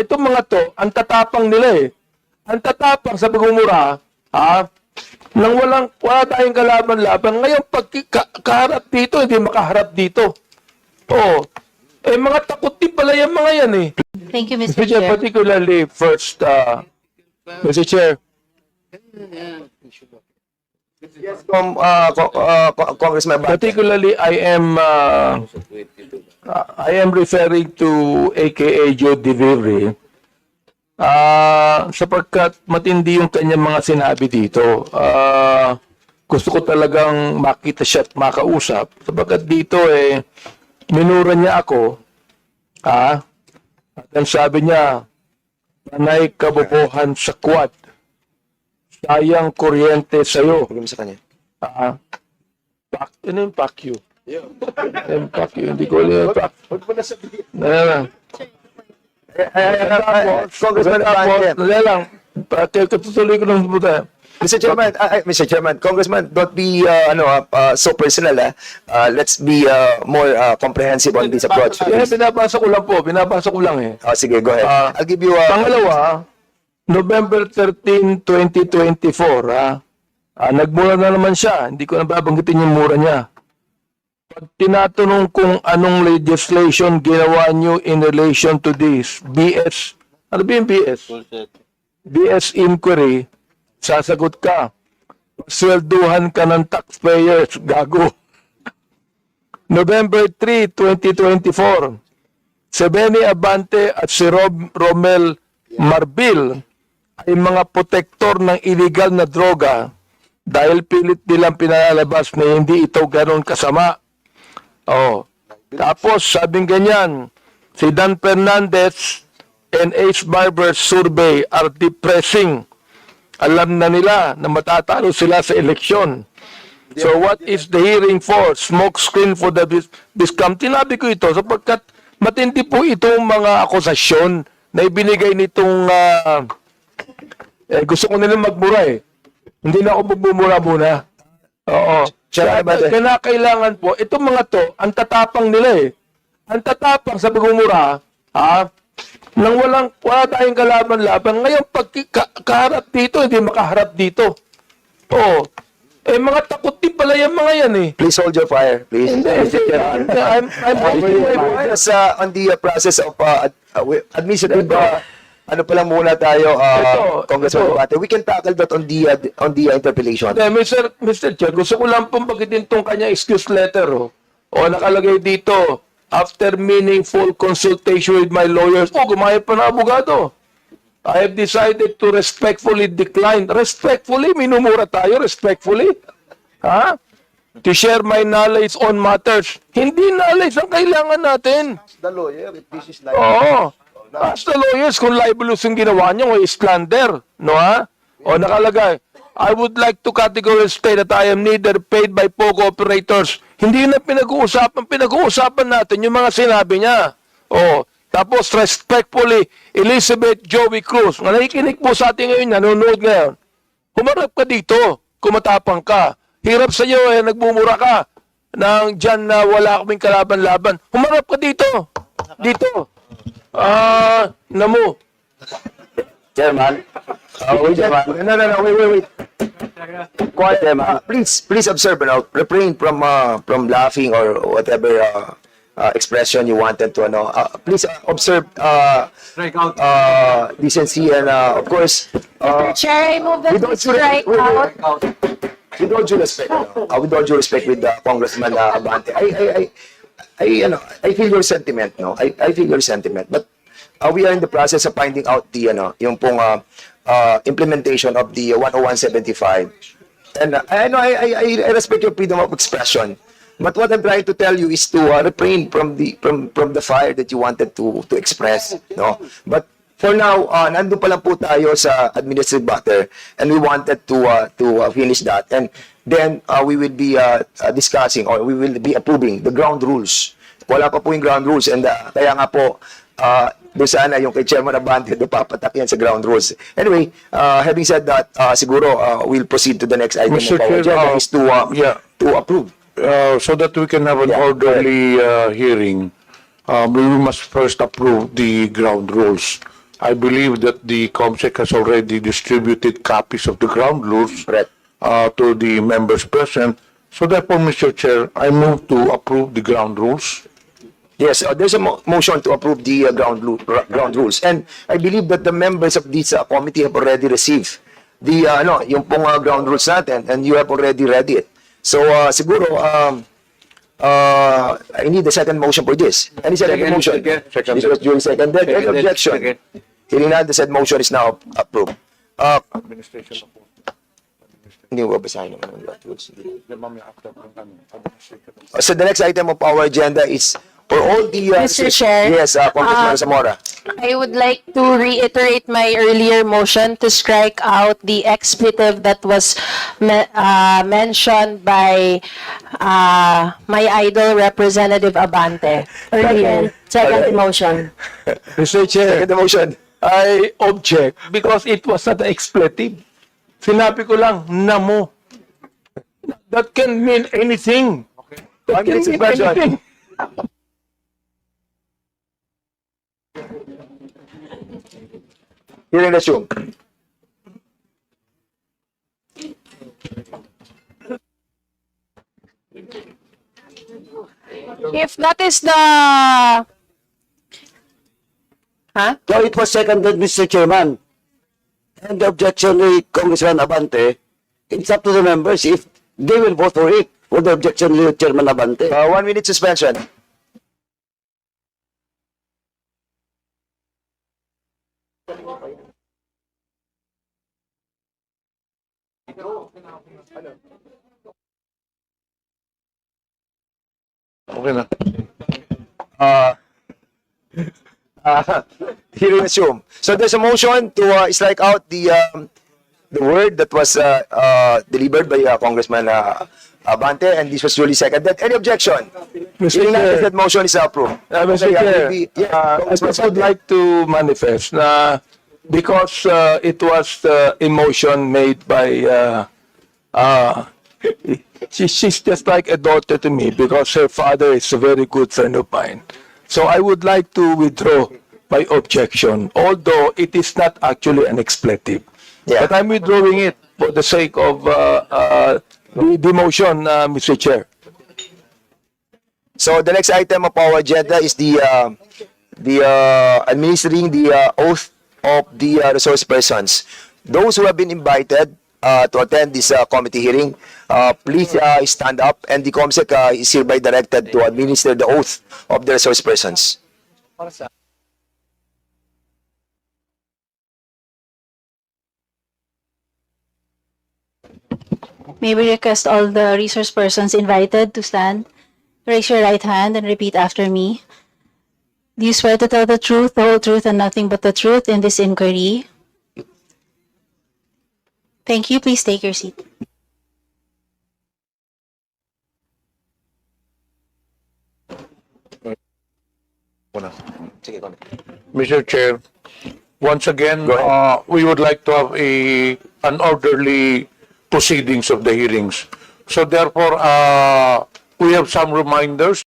Itong mga to, ang tatapang nila eh. Ang tatapang sa pagmumura, nang wala tayong kalaban-laban. Ngayon, pag kaharap dito, hindi makaharap dito. Oo. Eh, mga takot din pala yung mga yan eh. Thank you, Mr. Mr. Chair, Chair. particularly first, Mr. Chair, Yes, Congressman Abante. particularly I am referring to AKA Joe Diviri sapagkat matindi yung kanyang mga sinabi dito. Gusto ko talagang makita siya at makausap sapagkat dito minura niya ako at ang sabi niya, panay kabobohan sa quad, sayang kuryente sa'yo. Bigyan mo sa kanya. Ano yung pack you? Pack you. Hindi ko alam yung pack. Huwag mo na sabihin. Congressman Congressman Abante. lang. Katutuloy ko ng buta. Mr. Chairman, Congressman, don't be so personal. Let's be more comprehensive on this approach. Binabasa ko lang po. Binabasa ko lang eh. Oh, sige, go ahead. I'll give you Pangalawa, November 13, 2024, nagmura na naman siya. Hindi ko na babanggitin yung mura niya. Pag tinatanong kung anong legislation ginawa niyo in relation to this, BS, ano ba yung BS? BS inquiry, sasagot ka. Swelduhan ka ng taxpayers, gago. November 3, 2024, si Benny Abante at si Romel Marbil ay mga protektor ng illegal na droga dahil pilit nilang pinalalabas na hindi ito ganoon kasama. Oh. Tapos sabing ganyan, si Dan Fernandez and Ace Barber's survey are depressing. Alam na nila na matatalo sila sa eleksyon. So what is the hearing for? Smoke screen for the discount. Tinabi ko ito sapagkat matindi po itong mga akusasyon na ibinigay nitong gusto ko nilang magmura eh. Hindi na ako magbumura muna. Oo. Kailangan po, itong mga to, ang tatapang nila eh. Ang tatapang sa pagmumura, nang wala tayong kalaban-laban. Ngayon, pag kaharap dito, hindi makaharap dito. Oo. Eh, mga takot din pala yung mga yan eh. Please hold your fire, please. I'm Just on the process of administrative, ano pa lang muna tayo, Congressman Abante. We can tackle that on the interpellation. Mr. Chair, gusto ko lang pong bagitin tong kanya excuse letter. O nakalagay dito, after meaningful consultation with my lawyers, gumayap pa na abogado. I have decided to respectfully decline. Respectfully? Minumura tayo, respectfully? To share my knowledge on matters. Hindi knowledge ang kailangan natin. The lawyer, if this is like... Oo. Ask the lawyers kung libelous yung ginawa niyo o slander. No, O nakalagay, I would like to categorically state that I am neither paid by POGO operators. Hindi na pinag-uusapan. Pinag-uusapan natin yung mga sinabi niya. O, tapos respectfully, Elizabeth Joey Cruz. Nga nakikinig po sa atin ngayon, nanonood ngayon. Humarap ka dito, kumatapang ka. Hirap sa iyo, nagbumura ka. Nang dyan na wala kaming kalaban-laban. Humarap ka dito. Dito. Namo. Chairman. No, wait. Quiet, Chairman. Please observe, refrain from laughing or whatever expression you wanted to, please observe decency and, of course, Chair, I move that we strike out. with all due respect, with Congressman Abante, I feel your sentiment, I feel your sentiment, but we are in the process of finding out the, yung pong implementation of the 10175, and I respect your freedom of expression, but what I'm trying to tell you is to refrain from the fire that you wanted to express, but for now, nandun pa lang po tayo sa administrative matter, and we wanted to finish that, and then we will be discussing, or we will be approving the ground rules. Wala pa po yung ground rules, and kaya nga po, doon sana yung kay Chairman Abante, doon papatak yan sa ground rules. Anyway, having said that, siguro we'll proceed to the next item Mr. of our Chair, agenda, is to approve. So that we can have an orderly hearing, we must first approve the ground rules. I believe that the COMSEC has already distributed copies of the ground rules Correct. to the members present. So therefore, Mr. Chair, I move to approve the ground rules. Yes, there's a motion to approve the ground rules. And I believe that the members of this committee have already received the yung pong ground rules natin, and you have already read it. So siguro I need a second motion for this. Any second motion? Second. This was duly seconded. Any objection? Hearing none, the said motion is now approved. Administration of Hindi mo babasahin naman ang ground rules. So the next item of our agenda is for all the Mr. Chair, yes, Congressman Zamora. I would like to reiterate my earlier motion to strike out the expletive that was mentioned by my idol, Representative Abante. Earlier. Second motion. Mr. Chair, Second motion. I object because it was not an expletive. Sinabi ko lang, namo. That can mean anything. That 1 minute can mean suspension. anything. Hearing resume. If that is the... Huh? So it was seconded, Mr. Chairman. And the objection with Congressman Abante, it's up to the members if they will vote for it, for the objection with Chairman Abante. 1 minute suspension. Okay na. Hearing resume. So there's a motion to strike out the word that was delivered by Congressman Abante, and this was duly seconded. Any objection? Mr. Hearing none, Chair. that motion is approved. Mr. Okay, Chair, will be- yeah, I Congressman just would Abante. like to manifest na because it was a motion made by she's just like a daughter to me because her father is a very good friend of mine. So I would like to withdraw my objection, although it is not actually an expletive. Yeah. But I'm withdrawing it for the sake of the motion, Mr. Chair. So the next item of our agenda is the administering the oath of the resource persons. Those who have been invited to attend this committee hearing, please stand up, and the COMSEC is hereby directed to administer the oath of the resource persons. May we request all the resource persons invited to stand, raise your right hand and repeat after me. Do you swear to tell the truth, the whole truth, and nothing but the truth in this inquiry? Thank you. Please take your seat. Mr. Chair, once again, Go ahead. we would like to have an orderly proceedings of the hearings. So therefore, we have some reminders.